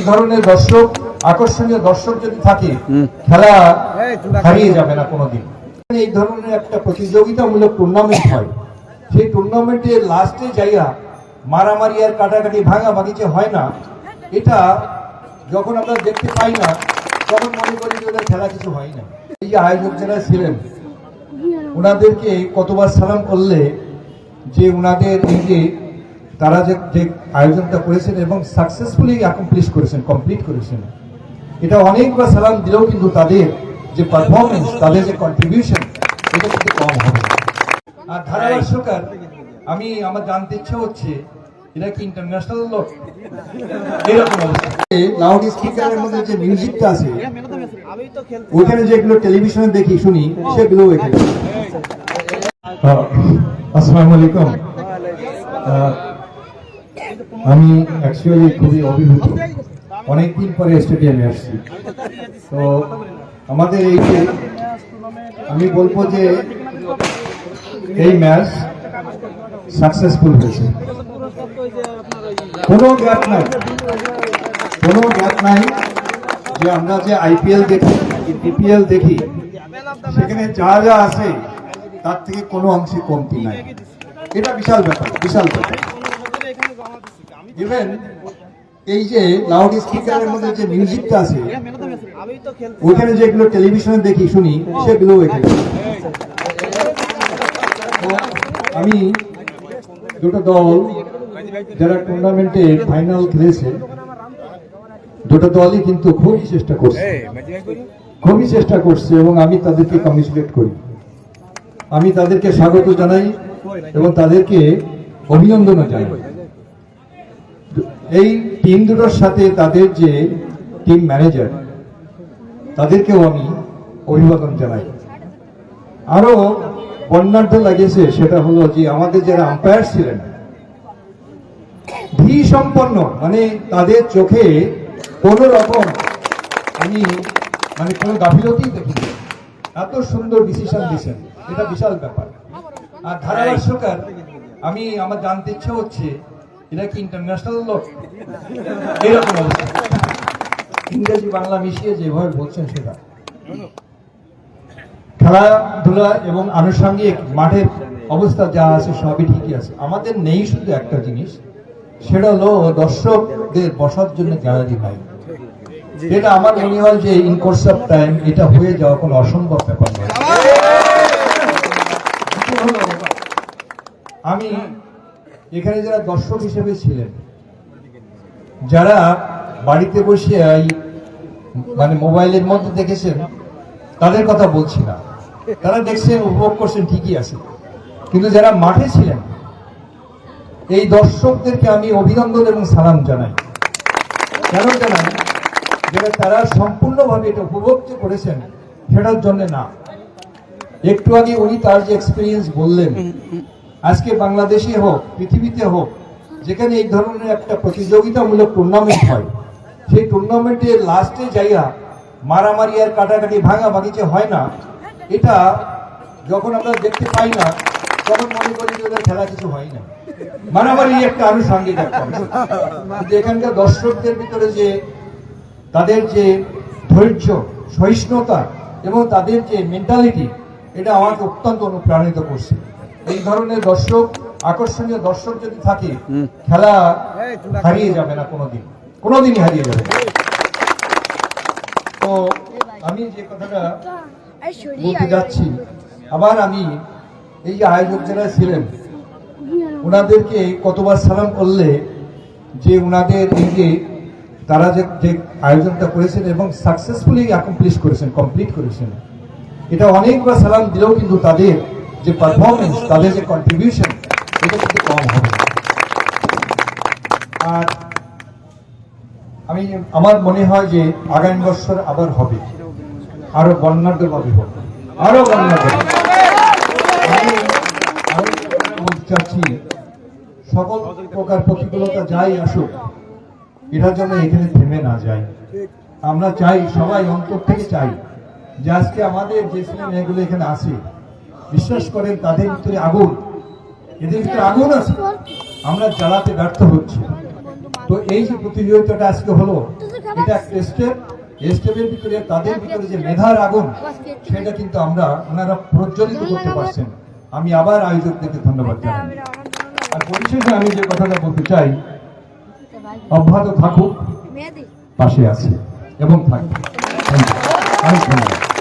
ধরনের দর্শক, আকর্ষণীয় দর্শক যদি থাকে, খেলা হারিয়ে যাবে না কোনোদিন। এই ধরনের একটা প্রতিযোগিতামূলক টুর্নামেন্ট হয়, সেই টুর্নামেন্টের লাস্টে যাইয়া মারামারি আর কাটাকাটি ভাঙাভাঙি যে হয় না, এটা যখন আমরা দেখতে পাই না তখন মনে করি যে ওদের খেলা কিছু হয় না। এই যে আয়োজক যারা ছিলেন ওনাদেরকে কতবার সালাম করলে যে ওনাদের এই যে তারা যে আয়োজনটা করেছেন এবং সাকসেসফুলি অ্যাকমপ্লিশ করেছেন, কমপ্লিট করেছেন, এটা অনেকবার সালাম দিলেও কিন্তু তাদের যে পারফরমেন্স, তাদের যে কন্ট্রিবিউশন, এটা কিন্তু কম হবে। আর ধারাভাষ্যকার আমি আমার জানতে ইচ্ছে হচ্ছে এটা কি ইন্টারন্যাশনাল লোক, এরকম অবস্থা। লাউড স্পিকারের মধ্যে যে মিউজিকটা আছে ওইখানে যেগুলো টেলিভিশনে দেখি শুনি সেগুলো এখানে। আসসালামু আলাইকুম। আমি অ্যাকচুয়ালি খুবই অভিভূত, অনেকদিন পরে স্টেডিয়ামে আসছি। তো আমাদের এই যে আমি বলবো যে এই ম্যাচ সাকসেসফুল হয়েছে, কোনো গ্যাপ নাই, কোনো গ্যাপ নাই। যে আমরা যে আইপিএল দেখি, বিপিএল দেখি, সেখানে যা যা আছে তার থেকে কোনো অংশে কমতি নাই। এটা বিশাল ব্যাপার, বিশাল ব্যাপার। ইভেন এই যে লাউড স্পিকারের মধ্যে যে মিউজিকটা আছে ওইখানে যেগুলো টেলিভিশনে দেখি শুনি সেগুলো এখানে। আমি দুটো দল যারা টুর্নামেন্টে ফাইনাল খেলেছে, দুটো দলই কিন্তু খুবই চেষ্টা করছে এবং আমি তাদেরকে কংগ্রেচুলেট করি, আমি তাদেরকে স্বাগত জানাই এবং তাদেরকে অভিনন্দনও জানাই। এই টিম দুটোর সাথে তাদের যে টিম ম্যানেজার, তাদেরকেও আমি অভিবাদন জানাই। আরো বর্ণাঢ্য লাগিয়েছে সেটা হলো যে আমাদের যারা আম্পায়ার ছিলেন ধী সম্পন্ন, মানে তাদের চোখে কোন রকম আমি কোনো গাফিলতি দেখিনি, এত সুন্দর ডিসিশন দিয়েছেন, এটা বিশাল ব্যাপার। আর ধারাভাষ্যকার আমি আমার জানতে ইচ্ছে হচ্ছে এটা কি ইন্টারন্যাশনাল লোক, এরকম অবস্থা। ইংরেজি বাংলা মিশিয়ে যেভাবে বলছেন সেটা খেলাধুলা এবং আনুষঙ্গিক মাঠের অবস্থা যা আছে সবই ঠিকই আছে। আমাদের নেই শুধু একটা জিনিস, সেটা হলো দর্শকদের বসার জন্য গ্যালারি নাই। এটা আমার মনে হয় যে ইন কোর্স অফ টাইম এটা হয়ে যাওয়া কোনো অসম্ভব ব্যাপার নয়। আমি এখানে যারা দর্শক হিসেবে ছিলেন, যারা বাড়িতে বসে মোবাইলের মধ্যে দেখেছেন, তাদের কথা বলছি না, তারা দেখছেন, উপভোগ করছেন, ঠিকই আছে। কিন্তু যারা মাঠে ছিলেন, এই দর্শকদেরকে আমি অভিনন্দন এবং সালাম জানাই। কেন জানাই? যেটা তারা সম্পূর্ণভাবে এটা উপভোগ করেছেন সেটার জন্য না। একটু আগে উনি তার যে এক্সপিরিয়েন্স বললেন, আজকে বাংলাদেশে হোক, পৃথিবীতে হোক, যেখানে এই ধরনের একটা প্রতিযোগিতামূলক টুর্নামেন্ট হয়, সেই টুর্নামেন্টের লাস্টে যাইয়া মারামারি আর কাটাকাটি ভাঙাভাঙি যে হয় না, এটা যখন আমরা দেখতে পাই না তখন মনে করি যে ওদের খেলা কিছু হয় না। মারামারি একটা আনুষঙ্গিক একটা অংশ। কিন্তু এখানকার দর্শকদের ভিতরে যে তাদের যে ধৈর্য, সহিষ্ণুতা এবং তাদের যে মেন্টালিটি, এটা আমাকে অত্যন্ত অনুপ্রাণিত করছে। এই ধরনের দর্শক, আকর্ষণীয় দর্শক যদি থাকে, খেলা হারিয়ে যাবে না কোনোদিন, কোনোদিনই হারিয়ে যাবে। তো আমি যে কথাটা বলতে যাচ্ছি, আবার আমি এই যে আয়োজক যারা ছিলেন ওনাদেরকে কতবার সালাম করলে যে ওনাদের এই যে তারা যে আয়োজনটা করেছেন এবং সাকসেসফুলি অ্যাকমপ্লিশ করেছেন, কমপ্লিট করেছেন, এটা অনেকবার সালাম দিলেও কিন্তু তাদের যে পারফরমেন্স, তাদের যে কন্ট্রিবিউশন, এটা কিন্তু কম হবে। আর আমার মনে হয় যে আগামী বছর আবার হবে, আরো বর্ণাঢ্যভাবে হবে, আরো বর্ণাঢ্য। বলতে চাচ্ছি, সকল প্রকার প্রতিকূলতা যাই আসুক, এটার জন্য এখানে থেমে না যায়। আমরা চাই, সবাই অন্তর থেকে চাই যে আজকে আমাদের যে ছেলে মেয়েগুলো এখানে আছে, বিশ্বাস করেন তাদের ভিতরে আগুন, এদের ভিতরে আগুন আছে, আমরা জ্বালাতে ব্যর্থ হচ্ছি। তো তো এই যে প্রতিযোগিতাটা আজকে হলো, এটা একটা স্টেপ। স্টেপের ভিতরে তাদের ভিতরে যে মেধার আগুন, সেটা কিন্তু ওনারা প্রজ্বলিত করতে পারছেন। আমি আবার আয়োজকদেরকে ধন্যবাদ জানাই। আর পরিশেষে আমি যে কথাটা বলতে চাই, অব্যাহত থাকুক, পাশে আছে এবং থাকবে। অনেক ধন্যবাদ।